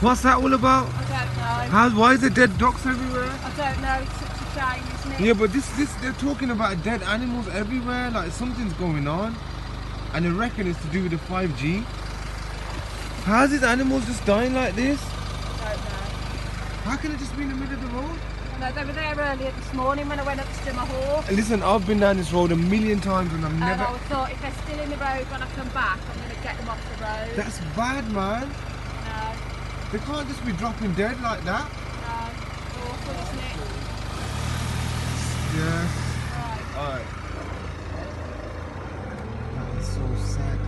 What's that all about? I don't know. Why is there dead dogs everywhere? I don't know. It's such a shame, isn't it? Yeah, but they're talking about dead animals everywhere. Like something's going on, and they reckon it's to do with the 5G. How's these animals just dying like this? I don't know. How can it just be in the middle of the road? I know, they were there earlier this morning when I went up to my horse. Listen, I've been down this road a million times and I've And never. I thought if they're still in the road when I come back, I'm going to get them off the road. That's bad, man. No, They can't just be dropping dead like that. no. Awful, isn't it? Yeah. Right. Alright. That is so sad.